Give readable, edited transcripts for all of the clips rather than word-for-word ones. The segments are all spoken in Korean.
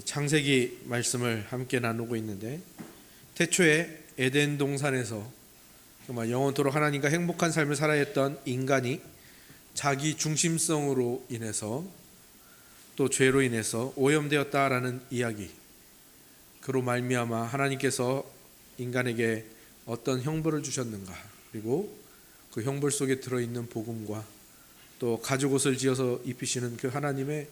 창세기 말씀을 함께 나누고 있는데, 태초에 에덴 동산에서 정말 영원토록 하나님과 행복한 삶을 살아야 했던 인간이 자기 중심성으로 인해서 또 죄로 인해서 오염되었다라는 이야기, 그로 말미암아 하나님께서 인간에게 어떤 형벌을 주셨는가, 그리고 그 형벌 속에 들어있는 복음과 또 가죽옷을 지어서 입히시는 그 하나님의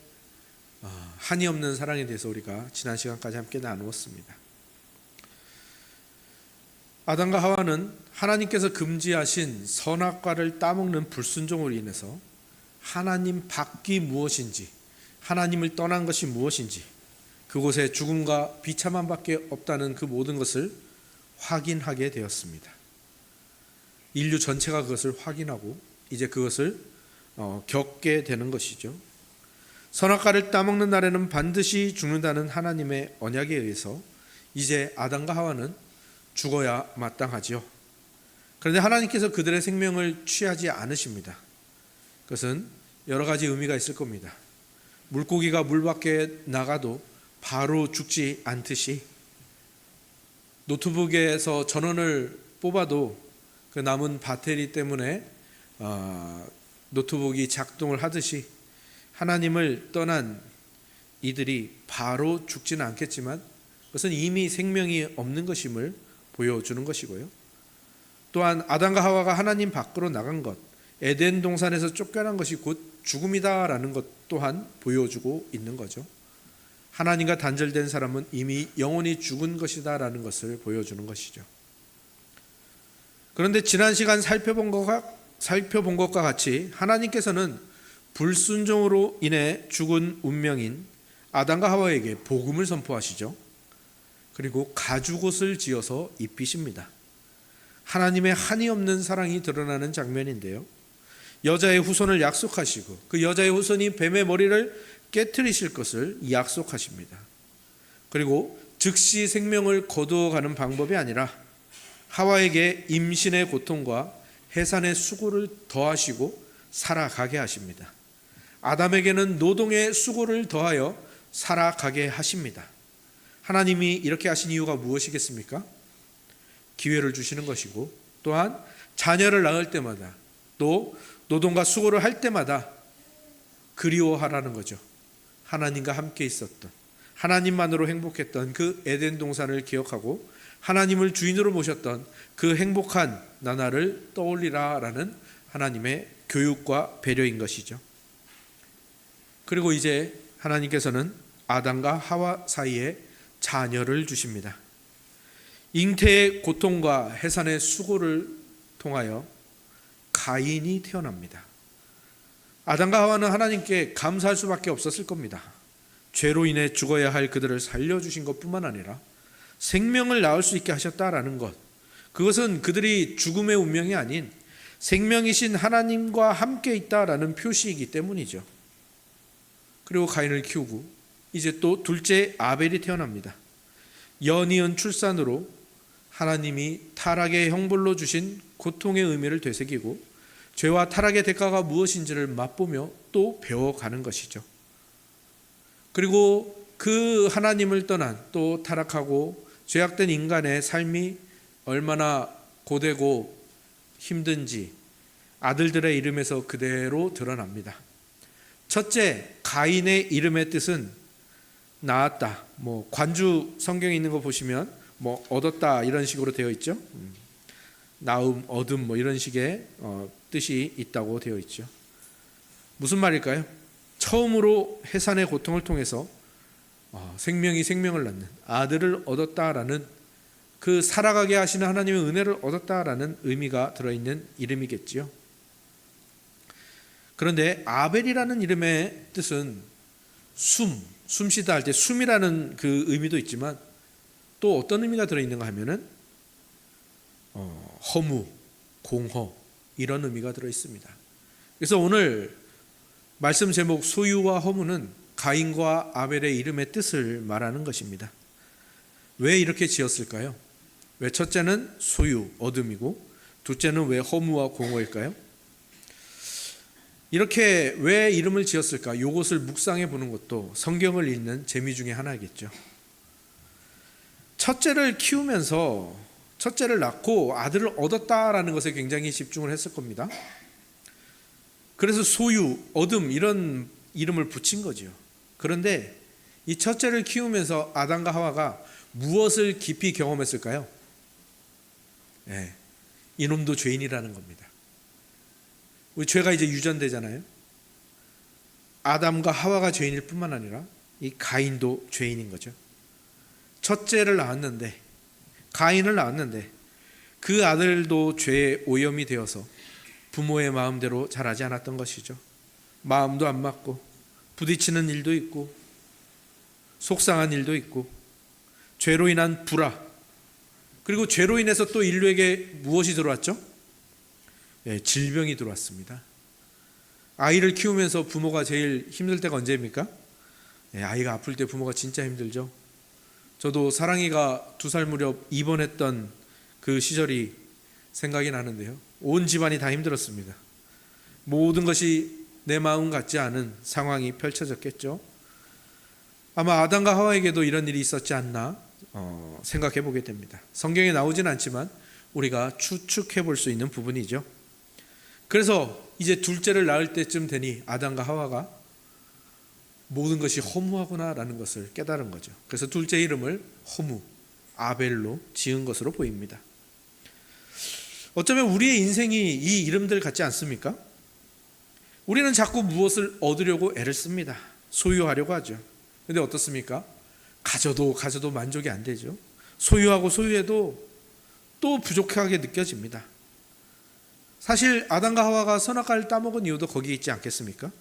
한이 없는 사랑에 대해서 우리가 지난 시간까지 함께 나누었습니다. 아담과 하와는 하나님께서 금지하신 선악과를 따먹는 불순종으로 인해서 하나님 밖이 무엇인지, 하나님을 떠난 것이 무엇인지, 그곳에 죽음과 비참함밖에 없다는 그 모든 것을 확인하게 되었습니다. 인류 전체가 그것을 확인하고 이제 그것을 겪게 되는 것이죠. 선악과를 따먹는 날에는 반드시 죽는다는 하나님의 언약에 의해서 이제 아담과 하와는 죽어야 마땅하죠. 그런데 하나님께서 그들의 생명을 취하지 않으십니다. 그것은 여러 가지 의미가 있을 겁니다. 물고기가 물 밖에 나가도 바로 죽지 않듯이, 노트북에서 전원을 뽑아도 그 남은 배터리 때문에 노트북이 작동을 하듯이 하나님을 떠난 이들이 바로 죽지는 않겠지만 그것은 이미 생명이 없는 것임을 보여주는 것이고요. 또한 아담과 하와가 하나님 밖으로 나간 것, 에덴 동산에서 쫓겨난 것이 곧 죽음이다라는 것 또한 보여주고 있는 거죠. 하나님과 단절된 사람은 이미 영원히 죽은 것이다라는 것을 보여주는 것이죠. 그런데 지난 시간 살펴본 것과 같이 하나님께서는 불순종으로 인해 죽은 운명인 아담과 하와에게 복음을 선포하시죠. 그리고 가죽옷을 지어서 입히십니다. 하나님의 한이 없는 사랑이 드러나는 장면인데요, 여자의 후손을 약속하시고 그 여자의 후손이 뱀의 머리를 깨트리실 것을 약속하십니다. 그리고 즉시 생명을 거두어가는 방법이 아니라 하와에게 임신의 고통과 해산의 수고를 더하시고 살아가게 하십니다. 아담에게는 노동의 수고를 더하여 살아가게 하십니다. 하나님이 이렇게 하신 이유가 무엇이겠습니까? 기회를 주시는 것이고, 또한 자녀를 낳을 때마다 또 노동과 수고를 할 때마다 그리워하라는 거죠. 하나님과 함께 있었던, 하나님만으로 행복했던 그 에덴 동산을 기억하고 하나님을 주인으로 모셨던 그 행복한 나날을 떠올리라라는 하나님의 교육과 배려인 것이죠. 그리고 이제 하나님께서는 아담과 하와 사이에 자녀를 주십니다. 잉태의 고통과 해산의 수고를 통하여 가인이 태어납니다. 아담과 하와는 하나님께 감사할 수밖에 없었을 겁니다. 죄로 인해 죽어야 할 그들을 살려주신 것뿐만 아니라 생명을 낳을 수 있게 하셨다라는 것, 그것은 그들이 죽음의 운명이 아닌 생명이신 하나님과 함께 있다라는 표시이기 때문이죠. 그리고 가인을 키우고 이제 또 둘째 아벨이 태어납니다. 연이은 출산으로 하나님이 타락의 형벌로 주신 고통의 의미를 되새기고 죄와 타락의 대가가 무엇인지를 맛보며 또 배워가는 것이죠. 그리고 그 하나님을 떠난 또 타락하고 죄악된 인간의 삶이 얼마나 고되고 힘든지 아들들의 이름에서 그대로 드러납니다. 첫째, 가인의 이름의 뜻은 낳았다. 관주 성경에 있는 거 보시면 얻었다 이런 식으로 되어 있죠. 낳음, 얻음 이런 식의 뜻이 있다고 되어 있죠. 무슨 말일까요? 처음으로 해산의 고통을 통해서 생명이 생명을 낳는 아들을 얻었다라는, 그 살아가게 하시는 하나님의 은혜를 얻었다라는 의미가 들어있는 이름이겠지요. 그런데 아벨이라는 이름의 뜻은 숨쉬다 할 때 숨이라는 그 의미도 있지만 또 어떤 의미가 들어있는가 하면은 허무, 공허 이런 의미가 들어있습니다. 그래서 오늘 말씀 제목 소유와 허무는 가인과 아벨의 이름의 뜻을 말하는 것입니다. 왜 이렇게 지었을까요? 왜 첫째는 소유, 얻음이고 둘째는 왜 허무와 공허일까요? 이렇게 왜 이름을 지었을까? 이것을 묵상해 보는 것도 성경을 읽는 재미 중에 하나겠죠. 첫째를 키우면서 첫째를 낳고 아들을 얻었다라는 것에 굉장히 집중을 했을 겁니다. 그래서 소유, 얻음 이런 이름을 붙인 거죠. 그런데 이 첫째를 키우면서 아담과 하와가 무엇을 깊이 경험했을까요? 이놈도 죄인이라는 겁니다. 우리 죄가 이제 유전되잖아요. 아담과 하와가 죄인일 뿐만 아니라 이 가인도 죄인인 거죠. 첫째를 낳았는데, 가인을 낳았는데 그 아들도 죄의 오염이 되어서 부모의 마음대로 자라지 않았던 것이죠. 마음도 안 맞고 부딪히는 일도 있고 속상한 일도 있고 죄로 인한 불화, 그리고 죄로 인해서 또 인류에게 무엇이 들어왔죠? 질병이 들어왔습니다. 아이를 키우면서 부모가 제일 힘들 때가 언제입니까? 아이가 아플 때 부모가 진짜 힘들죠. 저도 사랑이가 2살 무렵 입원했던 그 시절이 생각이 나는데요. 온 집안이 다 힘들었습니다. 모든 것이 내 마음 같지 않은 상황이 펼쳐졌겠죠. 아마 아담과 하와에게도 이런 일이 있었지 않나 생각해 보게 됩니다. 성경에 나오진 않지만 우리가 추측해 볼 수 있는 부분이죠. 그래서 이제 둘째를 낳을 때쯤 되니 아담과 하와가 모든 것이 허무하구나라는 것을 깨달은 거죠. 그래서 둘째 이름을 허무, 아벨로 지은 것으로 보입니다. 어쩌면 우리의 인생이 이 이름들 같지 않습니까? 우리는 자꾸 무엇을 얻으려고 애를 씁니다. 소유하려고 하죠. 근데 어떻습니까? 가져도 만족이 안 되죠. 소유하고 소유해도 또 부족하게 느껴집니다. 사실 아담과 하와가 선악과를 따먹은 이유도 거기에 있지 않겠습니까?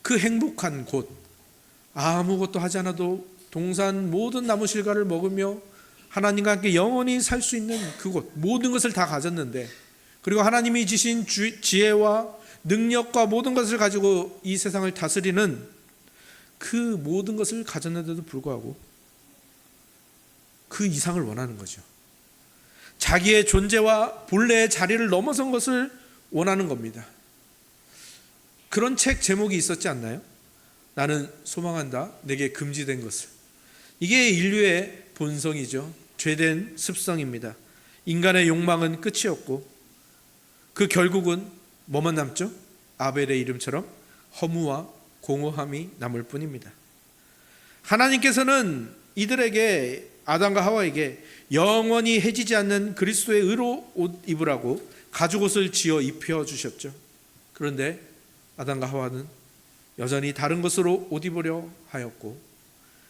그 행복한 곳, 아무것도 하지 않아도 동산 모든 나무 실과를 먹으며 하나님과 함께 영원히 살 수 있는 그곳, 모든 것을 다 가졌는데, 그리고 하나님이 주신 지혜와 능력과 모든 것을 가지고 이 세상을 다스리는 그 모든 것을 가졌는데도 불구하고 그 이상을 원하는 거죠. 자기의 존재와 본래의 자리를 넘어선 것을 원하는 겁니다. 그런 책 제목이 있었지 않나요? 나는 소망한다 내게 금지된 것을. 이게 인류의 본성이죠. 죄된 습성입니다. 인간의 욕망은 끝이 없고 그 결국은 뭐만 남죠? 아벨의 이름처럼 허무와 공허함이 남을 뿐입니다. 하나님께서는 이들에게, 아담과 하와에게 영원히 해지지 않는 그리스도의 의로 옷 입으라고 가죽옷을 지어 입혀주셨죠. 그런데 아담과 하와는 여전히 다른 것으로 옷 입으려 하였고,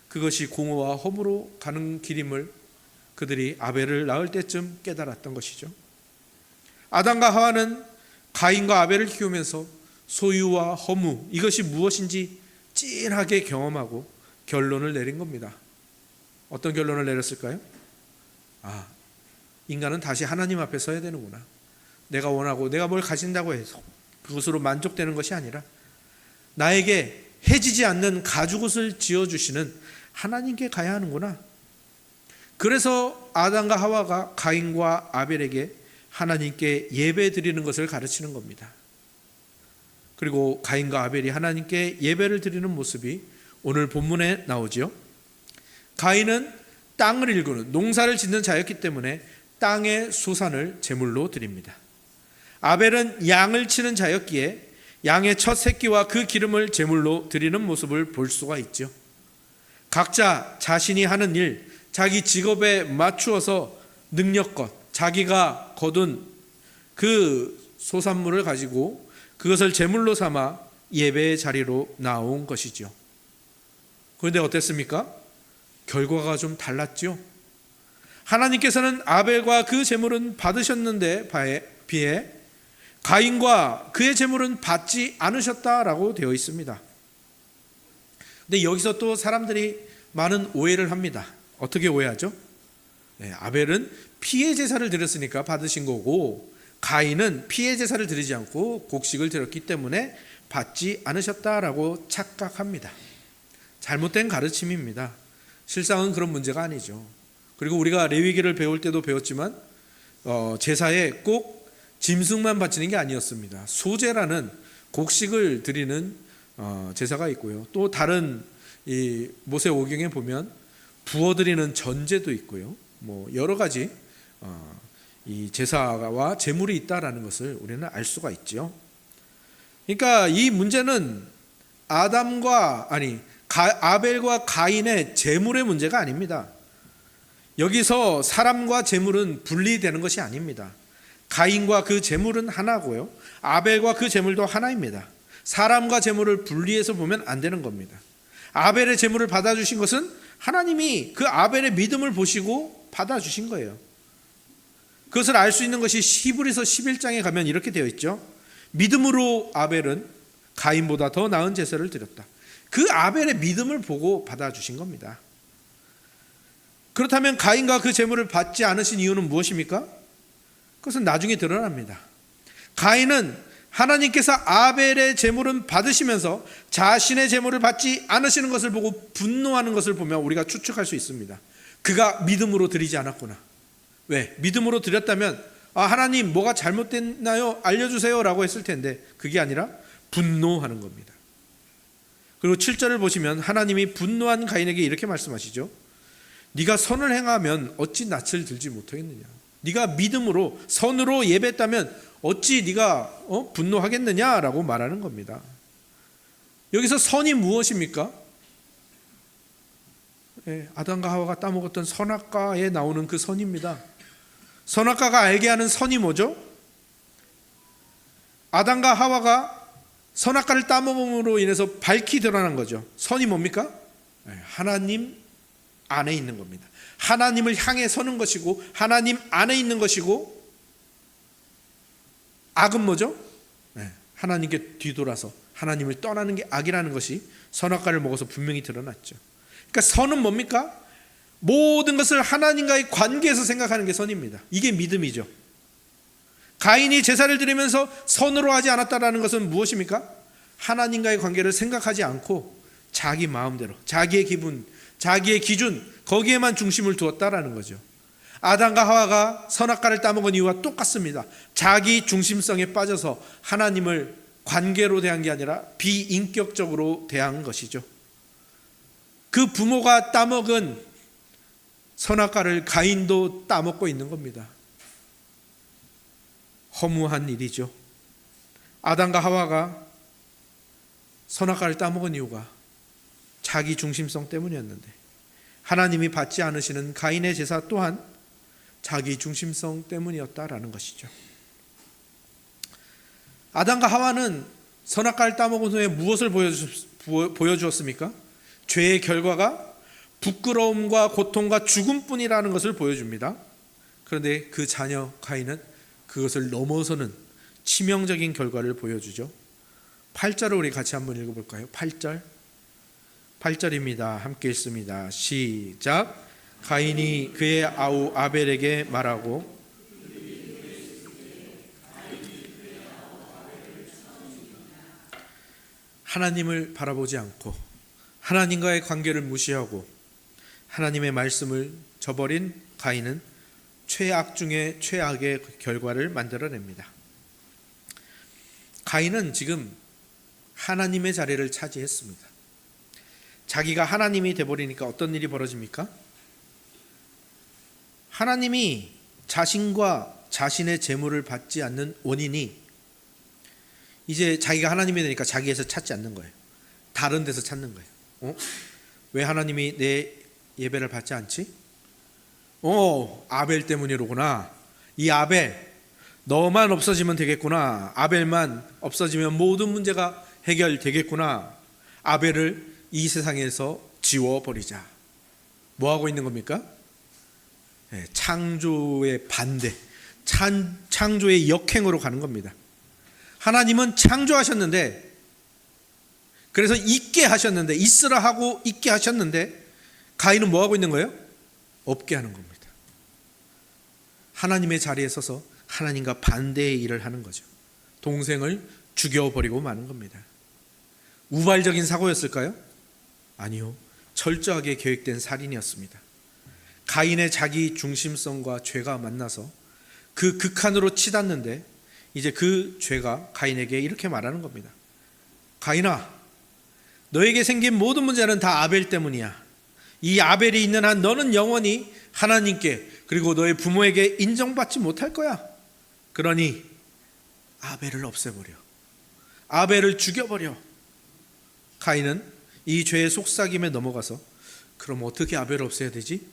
그것이 공허와 허무로 가는 길임을 그들이 아벨을 낳을 때쯤 깨달았던 것이죠. 아담과 하와는 가인과 아벨을 키우면서 소유와 허무, 이것이 무엇인지 찐하게 경험하고 결론을 내린 겁니다. 어떤 결론을 내렸을까요? 인간은 다시 하나님 앞에 서야 되는구나. 내가 원하고 내가 뭘 가진다고 해서 그것으로 만족되는 것이 아니라 나에게 해지지 않는 가죽옷을 지어주시는 하나님께 가야 하는구나. 그래서 아담과 하와가 가인과 아벨에게 하나님께 예배 드리는 것을 가르치는 겁니다. 그리고 가인과 아벨이 하나님께 예배를 드리는 모습이 오늘 본문에 나오죠. 가인은 땅을 일구는, 농사를 짓는 자였기 때문에 땅의 소산을 제물로 드립니다. 아벨은 양을 치는 자였기에 양의 첫 새끼와 그 기름을 제물로 드리는 모습을 볼 수가 있죠. 각자 자신이 하는 일, 자기 직업에 맞추어서 능력껏 자기가 거둔 그 소산물을 가지고 그것을 제물로 삼아 예배의 자리로 나온 것이죠. 그런데 어땠습니까? 결과가 좀 달랐죠. 하나님께서는 아벨과 그 제물은 받으셨는데 비해 가인과 그의 제물은 받지 않으셨다라고 되어 있습니다. 근데 여기서 또 사람들이 많은 오해를 합니다. 어떻게 오해하죠? 아벨은 피의 제사를 드렸으니까 받으신 거고, 가인은 피의 제사를 드리지 않고 곡식을 드렸기 때문에 받지 않으셨다라고 착각합니다. 잘못된 가르침입니다. 실상은 그런 문제가 아니죠. 그리고 우리가 레위기를 배울 때도 배웠지만 제사에 꼭 짐승만 바치는 게 아니었습니다. 소제라는 곡식을 드리는 제사가 있고요. 또 다른 이 모세오경에 보면 부어드리는 전제도 있고요. 뭐 여러 가지 이 제사와 제물이 있다라는 것을 우리는 알 수가 있죠. 그러니까 이 문제는 아벨과 가인의 제물의 문제가 아닙니다. 여기서 사람과 제물은 분리되는 것이 아닙니다. 가인과 그 제물은 하나고요, 아벨과 그 제물도 하나입니다. 사람과 제물을 분리해서 보면 안 되는 겁니다. 아벨의 제물을 받아주신 것은 하나님이 그 아벨의 믿음을 보시고 받아주신 거예요. 그것을 알 수 있는 것이 히브리서 11장에 가면 이렇게 되어 있죠. 믿음으로 아벨은 가인보다 더 나은 제사를 드렸다. 그 아벨의 믿음을 보고 받아주신 겁니다. 그렇다면 가인과 그 제물을 받지 않으신 이유는 무엇입니까? 그것은 나중에 드러납니다. 가인은 하나님께서 아벨의 제물은 받으시면서 자신의 제물을 받지 않으시는 것을 보고 분노하는 것을 보면 우리가 추측할 수 있습니다. 그가 믿음으로 드리지 않았구나. 왜? 믿음으로 드렸다면 하나님 뭐가 잘못됐나요? 알려주세요 라고 했을 텐데 그게 아니라 분노하는 겁니다. 그리고 7절을 보시면 하나님이 분노한 가인에게 이렇게 말씀하시죠. 네가 선을 행하면 어찌 낯을 들지 못하겠느냐. 네가 믿음으로 선으로 예배했다면 어찌 네가 분노하겠느냐라고 말하는 겁니다. 여기서 선이 무엇입니까? 아담과 하와가 따먹었던 선악과에 나오는 그 선입니다. 선악과가 알게 하는 선이 뭐죠? 아담과 하와가 선악과를 따먹음으로 인해서 밝히 드러난 거죠. 선이 뭡니까? 하나님 안에 있는 겁니다. 하나님을 향해 서는 것이고 하나님 안에 있는 것이고, 악은 뭐죠? 하나님께 뒤돌아서 하나님을 떠나는 게 악이라는 것이 선악과를 먹어서 분명히 드러났죠. 그러니까 선은 뭡니까? 모든 것을 하나님과의 관계에서 생각하는 게 선입니다. 이게 믿음이죠. 가인이 제사를 드리면서 선으로 하지 않았다라는 것은 무엇입니까? 하나님과의 관계를 생각하지 않고 자기 마음대로, 자기의 기분, 자기의 기준, 거기에만 중심을 두었다라는 거죠. 아담과 하와가 선악과를 따먹은 이유와 똑같습니다. 자기 중심성에 빠져서 하나님을 관계로 대한 게 아니라 비인격적으로 대한 것이죠. 그 부모가 따먹은 선악과를 가인도 따먹고 있는 겁니다. 허무한 일이죠. 아담과 하와가 선악과를 따먹은 이유가 자기 중심성 때문이었는데, 하나님이 받지 않으시는 가인의 제사 또한 자기 중심성 때문이었다라는 것이죠. 아담과 하와는 선악과를 따먹은 후에 무엇을 보여주었습니까? 죄의 결과가 부끄러움과 고통과 죽음뿐이라는 것을 보여줍니다. 그런데 그 자녀 가인은 그것을 넘어서는 치명적인 결과를 보여주죠. 8절을 우리 같이 한번 읽어볼까요? 8절입니다. 함께 읽습니다. 시작. 가인이 그의 아우 아벨에게 말하고 하나님을 바라보지 않고 하나님과의 관계를 무시하고 하나님의 말씀을 저버린 가인은 최악 중에 최악의 결과를 만들어냅니다. 가인은 지금 하나님의 자리를 차지했습니다. 자기가 하나님이 되어버리니까 어떤 일이 벌어집니까? 하나님이 자신과 자신의 재물을 받지 않는 원인이 이제 자기가 하나님이 되니까 자기에서 찾지 않는 거예요. 다른 데서 찾는 거예요. 왜 하나님이 내 예배를 받지 않지? 아벨 때문이로구나. 이 아벨, 너만 없어지면 되겠구나. 아벨만 없어지면 모든 문제가 해결되겠구나. 아벨을 이 세상에서 지워버리자. 뭐 하고 있는 겁니까? 창조의 반대, 창조의 역행으로 가는 겁니다. 하나님은 창조하셨는데, 그래서 있게 하셨는데, 있으라 하고 있게 하셨는데, 가인은 뭐 하고 있는 거예요? 없게 하는 겁니다. 하나님의 자리에 서서 하나님과 반대의 일을 하는 거죠. 동생을 죽여버리고 마는 겁니다. 우발적인 사고였을까요? 아니요. 철저하게 계획된 살인이었습니다. 가인의 자기 중심성과 죄가 만나서 그 극한으로 치닫는데, 이제 그 죄가 가인에게 이렇게 말하는 겁니다. 가인아, 너에게 생긴 모든 문제는 다 아벨 때문이야. 이 아벨이 있는 한 너는 영원히 하나님께 그리고 너의 부모에게 인정받지 못할 거야. 그러니 아벨을 없애버려. 아벨을 죽여버려. 가인은 이 죄의 속삭임에 넘어가서 그럼 어떻게 아벨을 없애야 되지?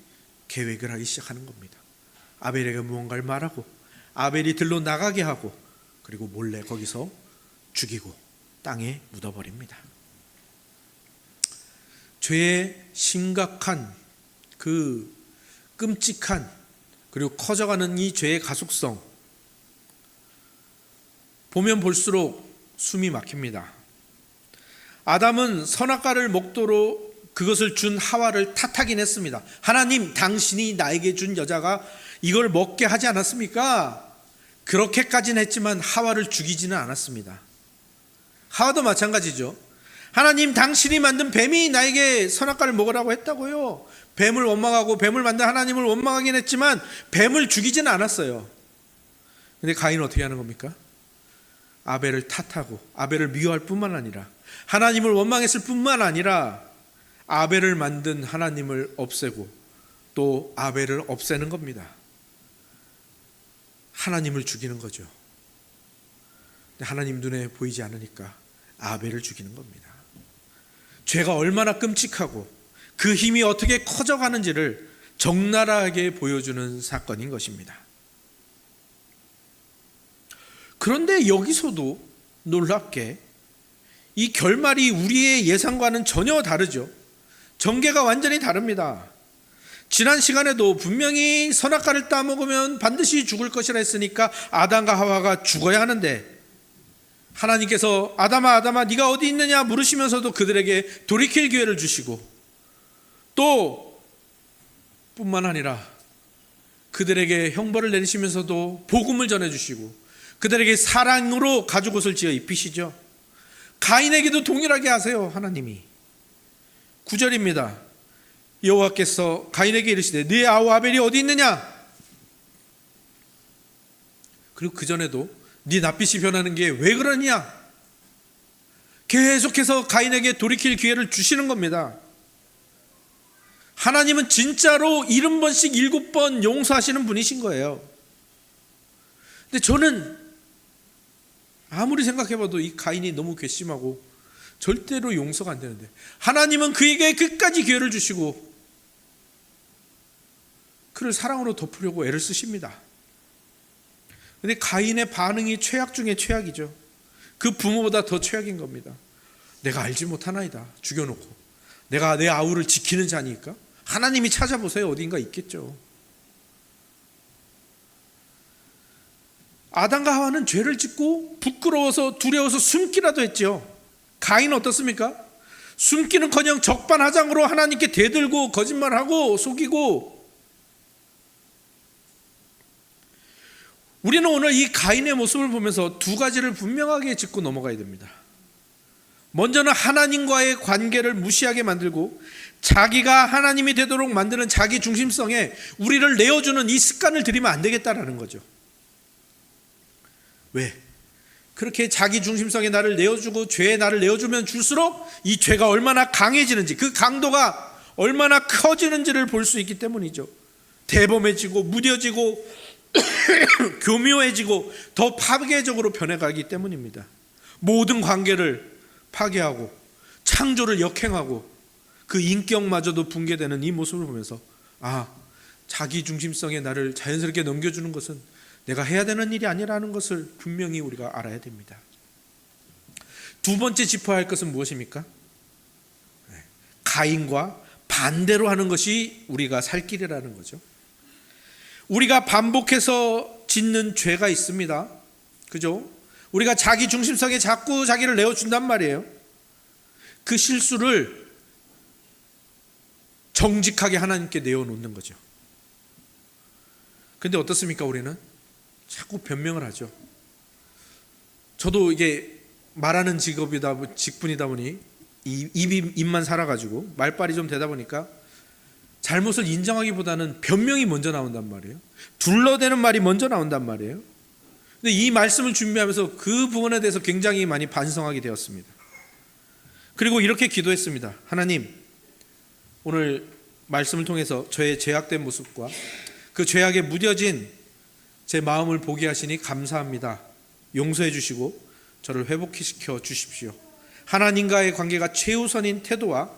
계획을 하기 시작하는 겁니다. 아벨에게 무언가를 말하고 아벨이 들로 나가게 하고 그리고 몰래 거기서 죽이고 땅에 묻어버립니다. 죄의 심각한 그 끔찍한 그리고 커져가는 이 죄의 가속성, 보면 볼수록 숨이 막힙니다. 아담은 선악과를 먹도록 그것을 준 하와를 탓하긴 했습니다. 하나님, 당신이 나에게 준 여자가 이걸 먹게 하지 않았습니까? 그렇게까지는 했지만 하와를 죽이지는 않았습니다. 하와도 마찬가지죠. 하나님, 당신이 만든 뱀이 나에게 선악과를 먹으라고 했다고요. 뱀을 원망하고 뱀을 만든 하나님을 원망하긴 했지만 뱀을 죽이지는 않았어요. 근데 가인은 어떻게 하는 겁니까? 아벨을 탓하고 아벨을 미워할 뿐만 아니라 하나님을 원망했을 뿐만 아니라 아벨을 만든 하나님을 없애고 또 아벨을 없애는 겁니다. 하나님을 죽이는 거죠. 근데 하나님 눈에 보이지 않으니까 아벨을 죽이는 겁니다. 죄가 얼마나 끔찍하고 그 힘이 어떻게 커져가는지를 적나라하게 보여주는 사건인 것입니다. 그런데 여기서도 놀랍게 이 결말이 우리의 예상과는 전혀 다르죠. 전개가 완전히 다릅니다. 지난 시간에도 분명히 선악과를 따먹으면 반드시 죽을 것이라 했으니까 아담과 하와가 죽어야 하는데 하나님께서 아담아 아담아 네가 어디 있느냐 물으시면서도 그들에게 돌이킬 기회를 주시고 또 뿐만 아니라 그들에게 형벌을 내리시면서도 복음을 전해주시고 그들에게 사랑으로 가죽옷을 지어 입히시죠. 가인에게도 동일하게 하세요. 하나님이 9절입니다. 여호와께서 가인에게 이르시되 네 아우 아벨이 어디 있느냐. 그리고 그전에도 네 낯빛이 변하는 게 왜 그러냐. 계속해서 가인에게 돌이킬 기회를 주시는 겁니다. 하나님은 진짜로 70번씩 7번 용서하시는 분이신 거예요. 근데 저는 아무리 생각해봐도 이 가인이 너무 괘씸하고 절대로 용서가 안 되는데 하나님은 그에게 끝까지 기회를 주시고 그를 사랑으로 덮으려고 애를 쓰십니다. 근데 가인의 반응이 최악 중에 최악이죠. 그 부모보다 더 최악인 겁니다. 내가 알지 못하나이다. 죽여놓고 내가 내 아우를 지키는 자니까 하나님이 찾아보세요. 어딘가 있겠죠. 아담과 하와는 죄를 짓고 부끄러워서 두려워서 숨기라도 했죠. 가인은 어떻습니까? 숨기는커녕 적반하장으로 하나님께 대들고 거짓말하고 속이고. 우리는 오늘 이 가인의 모습을 보면서 두 가지를 분명하게 짚고 넘어가야 됩니다. 먼저는 하나님과의 관계를 무시하게 만들고 자기가 하나님이 되도록 만드는 자기 중심성에 우리를 내어주는 이 습관을 들이면 안 되겠다라는 거죠. 왜? 그렇게 자기 중심성에 나를 내어주고 죄에 나를 내어주면 줄수록 이 죄가 얼마나 강해지는지 그 강도가 얼마나 커지는지를 볼 수 있기 때문이죠. 대범해지고 무뎌지고 교묘해지고 더 파괴적으로 변해가기 때문입니다. 모든 관계를 파괴하고 창조를 역행하고 그 인격마저도 붕괴되는 이 모습을 보면서 자기 중심성에 나를 자연스럽게 넘겨주는 것은 내가 해야 되는 일이 아니라는 것을 분명히 우리가 알아야 됩니다. 두 번째 짚어야 할 것은 무엇입니까? 가인과 반대로 하는 것이 우리가 살 길이라는 거죠. 우리가 반복해서 짓는 죄가 있습니다. 그죠? 우리가 자기 중심성에 자꾸 자기를 내어준단 말이에요. 그 실수를 정직하게 하나님께 내어놓는 거죠. 근데 어떻습니까? 우리는 자꾸 변명을 하죠. 저도 이게 말하는 직분이다 보니 입만 살아가지고 말빨이 좀 되다 보니까 잘못을 인정하기보다는 변명이 먼저 나온단 말이에요. 둘러대는 말이 먼저 나온단 말이에요. 근데 이 말씀을 준비하면서 그 부분에 대해서 굉장히 많이 반성하게 되었습니다. 그리고 이렇게 기도했습니다. 하나님, 오늘 말씀을 통해서 저의 죄악된 모습과 그 죄악에 무뎌진 제 마음을 보게 하시니 감사합니다. 용서해 주시고 저를 회복시켜 주십시오. 하나님과의 관계가 최우선인 태도와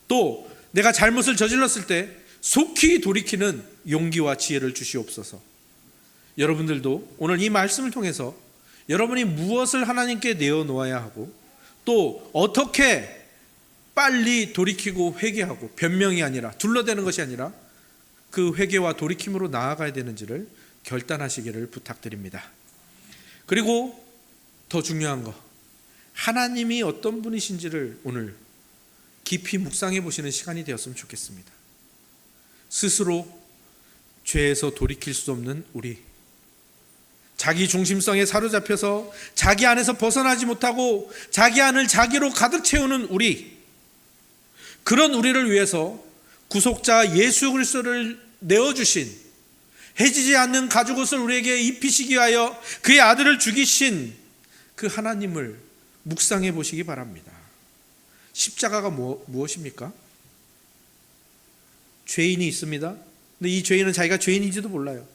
또 내가 잘못을 저질렀을 때 속히 돌이키는 용기와 지혜를 주시옵소서. 여러분들도 오늘 이 말씀을 통해서 여러분이 무엇을 하나님께 내어놓아야 하고 또 어떻게 빨리 돌이키고 회개하고 변명이 아니라 둘러대는 것이 아니라 그 회개와 돌이킴으로 나아가야 되는지를 결단하시기를 부탁드립니다. 그리고 더 중요한 거, 하나님이 어떤 분이신지를 오늘 깊이 묵상해 보시는 시간이 되었으면 좋겠습니다. 스스로 죄에서 돌이킬 수 없는 우리, 자기 중심성에 사로잡혀서 자기 안에서 벗어나지 못하고 자기 안을 자기로 가득 채우는 우리, 그런 우리를 위해서 구속자 예수 그리스도를 내어주신, 해지지 않는 가죽옷을 우리에게 입히시기 위하여 그의 아들을 죽이신 그 하나님을 묵상해 보시기 바랍니다. 십자가가 무엇입니까? 죄인이 있습니다. 근데 이 죄인은 자기가 죄인인지도 몰라요.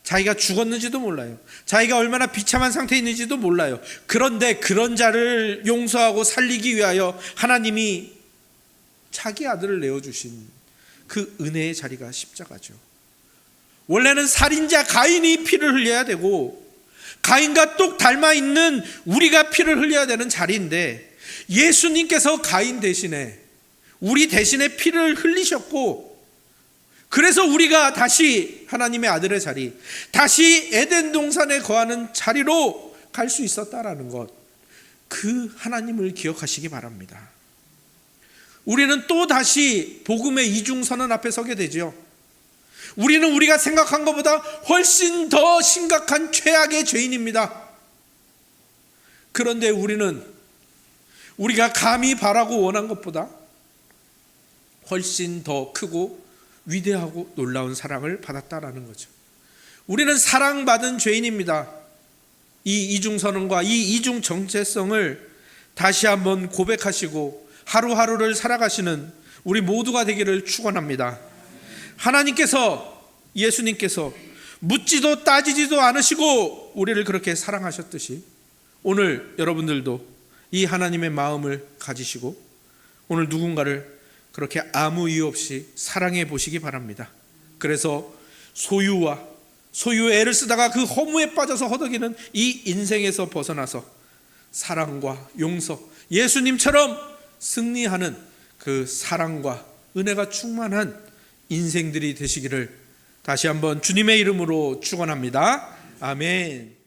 자기가 죽었는지도 몰라요. 자기가 얼마나 비참한 상태에 있는지도 몰라요. 그런데 그런 자를 용서하고 살리기 위하여 하나님이 자기 아들을 내어주신 그 은혜의 자리가 십자가죠. 원래는 살인자 가인이 피를 흘려야 되고 가인과 똑 닮아있는 우리가 피를 흘려야 되는 자리인데 예수님께서 가인 대신에 우리 대신에 피를 흘리셨고, 그래서 우리가 다시 하나님의 아들의 자리, 다시 에덴 동산에 거하는 자리로 갈 수 있었다라는 것, 그 하나님을 기억하시기 바랍니다. 우리는 또 다시 복음의 이중선언 앞에 서게 되죠. 우리는 우리가 생각한 것보다 훨씬 더 심각한 최악의 죄인입니다. 그런데 우리는 우리가 감히 바라고 원한 것보다 훨씬 더 크고 위대하고 놀라운 사랑을 받았다라는 거죠. 우리는 사랑받은 죄인입니다. 이 이중선언과 이 이중 정체성을 다시 한번 고백하시고 하루하루를 살아가시는 우리 모두가 되기를 축원합니다. 하나님께서, 예수님께서 묻지도 따지지도 않으시고 우리를 그렇게 사랑하셨듯이 오늘 여러분들도 이 하나님의 마음을 가지시고 오늘 누군가를 그렇게 아무 이유 없이 사랑해 보시기 바랍니다. 그래서 소유의 애를 쓰다가 그 허무에 빠져서 허덕이는 이 인생에서 벗어나서 사랑과 용서, 예수님처럼 승리하는 그 사랑과 은혜가 충만한 인생들이 되시기를 다시 한번 주님의 이름으로 축원합니다. 아멘.